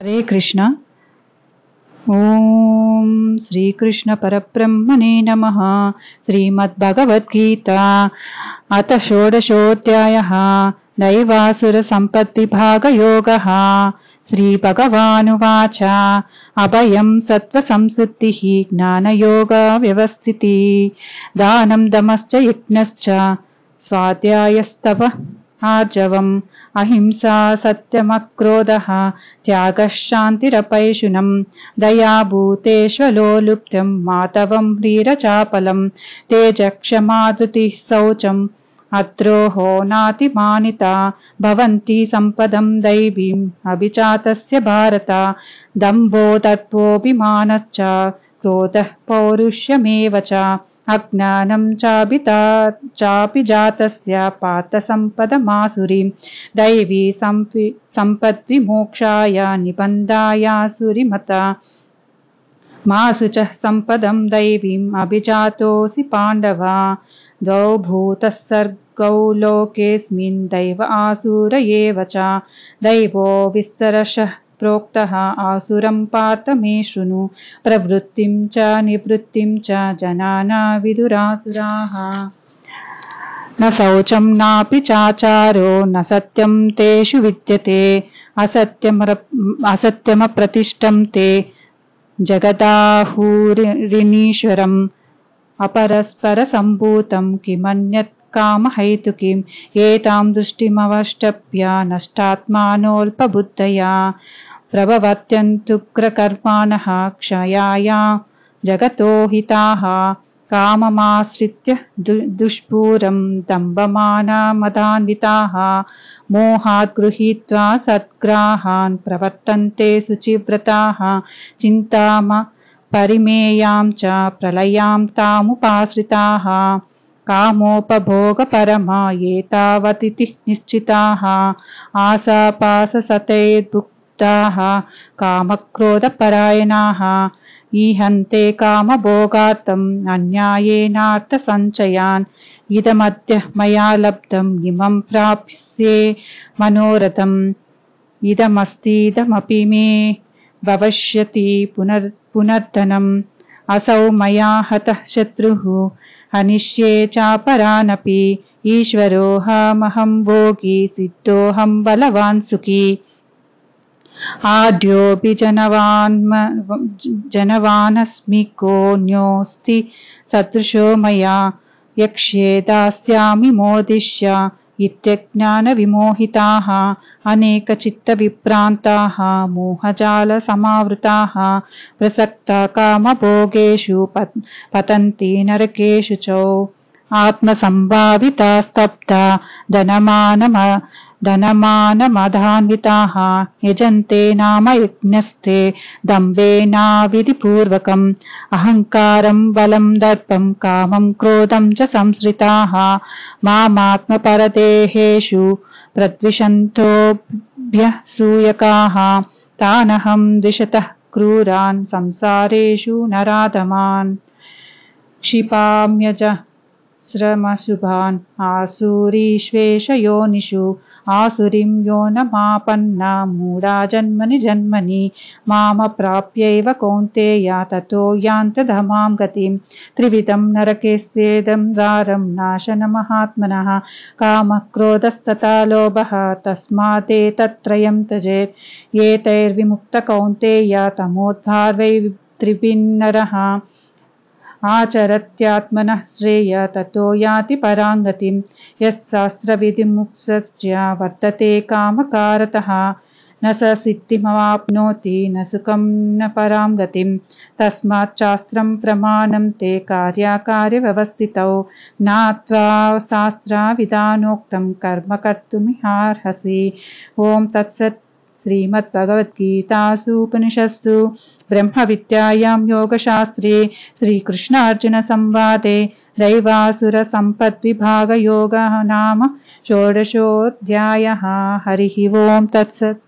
हरे कृष्ण। ओम श्री कृष्ण परब्रह्मणे नमः। श्रीमद्भगवद्गीता अथ षोडशोऽध्यायः। दैवासुर सम्पद्विभागयोगः। श्रीभगवानुवाच अभयं सत्त्वसंशुद्धिः ज्ञानयोगव्यवस्थितिः दानं दमश्च यज्ञश्च स्वाध्यायस्तपः आर्जवम् अहिंसा सत्यमक्रोधः त्यागः शान्तिरपैशुनम् दया भूतेष्वलोलुप्तं माधवं ह्रीरचापलं तेजक्षमा धृतिः शौचम् अद्रोहो नातिमानिता भवन्ति सम्पदं दैवीम् अभिजातस्य भारत दम्भो दर्पोऽभिमानश्च क्रोधः पौरुष्यमेव च अज्ञानं चाभिजातस्य पार्थसम्पदमासुरीं दैवी सम्पद्विमोक्षाय निबन्धायासुरिमता मासु च सम्पदं दैवीम् अभिजातोऽसि पाण्डव द्वौ भूतस्सर्गौ लोकेऽस्मिन् दैव आसुर एव च दैवो विस्तरशः प्रोक्तः आसुरं पार्थ मे शृणु प्रवृत्तिं च निवृत्तिं च जनाना विदुरासुराः न शौचं नापि चाचारो न सत्यं तेषु विद्यते असत्यमप्रतिष्ठं ते जगदाहुरिनीश्वरम् अपरस्परसम्भूतं किमन्यत् कामहैतुकीम् एतां दृष्टिमवष्टभ्य नष्टात्मानोऽल्पबुद्धया प्रभवत्यन्तुग्रकर्माणः क्षयाय जगतो हिताः काममाश्रित्य दुष्पूरं दम्भमानमदान्विताः मोहात् गृहीत्वा सद्ग्राहान् प्रवर्तन्ते शुचिव्रताः चिन्ताम परिमेयां च प्रलयां तामुपाश्रिताः कामोपभोगपरमा एतावतिति निश्चिताः आशापाशसतैर्भुक्ताः कामक्रोधपरायणाः ईहन्ते कामभोगार्थम् अन्यायेनार्थसञ्चयान् इदमद्य मया लब्धम् इमं प्राप्स्ये मनोरथम् इदमस्तीदमपि मे भविष्यति पुनर्धनम् असौ मया हतः शत्रुः हनिष्ये चापरानपि ईश्वरोऽहमहं भोगी सिद्धोऽहं बलवान् सुखी आढ्योऽपि जनवानस्मि कोऽन्योऽस्ति सदृशो मया यक्ष्ये दास्यामि मोदिष्य इत्यज्ञानविमोहिताः अनेकचित्तविभ्रान्ताः मोहजालसमावृताः प्रसक्ता कामभोगेषु पतन्ति नरकेषु च आत्मसम्भाविता स्तब्धा धनमानमदान्विताः यजन्ते नाम यज्ञस्ते दम्भेनाविधिपूर्वकम् अहङ्कारं बलं दर्पं कामं क्रोधं च संश्रिताः मामात्मपरदेहेषु प्रद्विषन्तोऽभ्यसूयकाः तानहं द्विषतः क्रूरान् संसारेषु नराधमान् क्षिपाम्यज श्रमशुभान् आसुरीष्वेषयोनिषु आसुरीं योनमापन्ना मूढा जन्मनि जन्मनि मामप्राप्यैव कौन्तेय ततो यान्त्यधमां गतिं त्रिविधं नरकेस्येदं द्वारं नाशनमहात्मनः कामक्रोधस्तथा लोभः तस्मादेतत्त्रयं त्यजेत् एतैर्विमुक्तकौन्तेय तमोद्धार्वै त्रिभिन्नरः आचरत्यात्मनः श्रेय ततो याति परां गतिं यः शास्त्रविधिमुत्सृज्य वर्तते कामकारतः न स सिद्धिमवाप्नोति न सुखं न परां गतिं तस्मात् शास्त्रं प्रमाणं ते कार्याकार्यव्यवस्थितौ ज्ञात्वा शास्त्राविधानोक्तं कर्म कर्तुमिहार्हसि। ओं तत्सत्। श्रीमद्भगवद्गीतासु उपनिषत्सु ब्रह्मविद्यायां योगशास्त्रे श्रीकृष्णार्जुनसंवादे दैवासुरसम्पद्विभागयोगः नाम षोडशोऽध्यायः। हरिः ओं तत्सत्।